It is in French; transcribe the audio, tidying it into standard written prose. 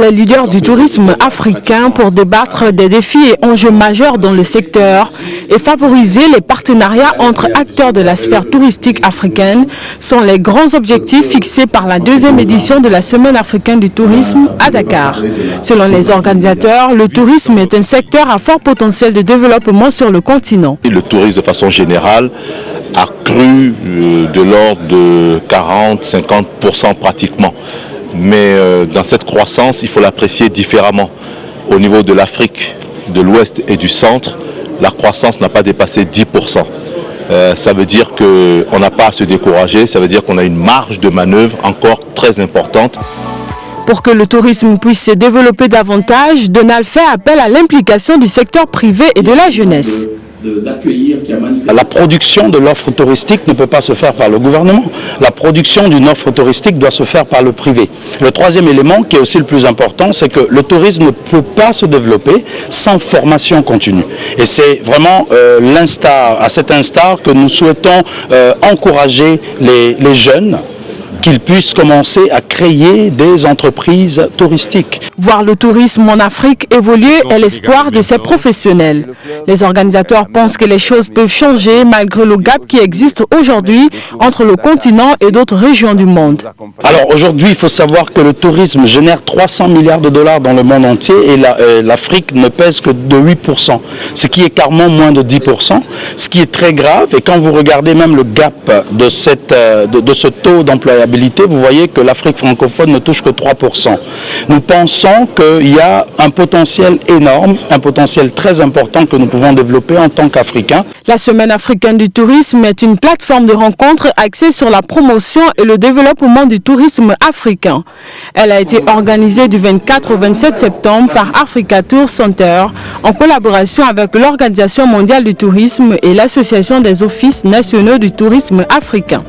les leaders du tourisme africain pour débattre des défis et enjeux majeurs dans le secteur et favoriser les partenariats entre acteurs de la sphère touristique africaine sont les grands objectifs fixés par la deuxième édition de la Semaine africaine du tourisme à Dakar. Selon les organisateurs, le tourisme est un secteur à fort potentiel de développement sur le continent. Le tourisme de façon générale a cru de l'ordre de 40-50% pratiquement. Mais dans cette croissance, il faut l'apprécier différemment. Au niveau de l'Afrique, de l'Ouest et du Centre, la croissance n'a pas dépassé 10%. Ça veut dire qu'on n'a pas à se décourager, ça veut dire qu'on a une marge de manœuvre encore très importante. Pour que le tourisme puisse se développer davantage, Donald fait appel à l'implication du secteur privé et de la jeunesse. La production de l'offre touristique ne peut pas se faire par le gouvernement. La production d'une offre touristique doit se faire par le privé. Le troisième élément, qui est aussi le plus important, c'est que le tourisme ne peut pas se développer sans formation continue. Et c'est vraiment à cet instar que nous souhaitons encourager les jeunes qu'ils puissent commencer à créer des entreprises touristiques. Voir le tourisme en Afrique évoluer est l'espoir de ces professionnels. Les organisateurs pensent que les choses peuvent changer malgré le gap qui existe aujourd'hui entre le continent et d'autres régions du monde. Alors aujourd'hui, il faut savoir que le tourisme génère 300 milliards de dollars dans le monde entier et l'Afrique ne pèse que de 8%, ce qui est carrément moins de 10%, ce qui est très grave. Et quand vous regardez même le gap de ce taux d'employabilité, vous voyez que l'Afrique francophone ne touche que 3%. Nous pensons qu'il y a un potentiel énorme, un potentiel très important que nous pouvons développer en tant qu'Africains. La Semaine africaine du tourisme est une plateforme de rencontres axée sur la promotion et le développement du tourisme africain. Elle a été organisée du 24 au 27 septembre par Africa Tour Center en collaboration avec l'Organisation mondiale du tourisme et l'Association des offices nationaux du tourisme africain.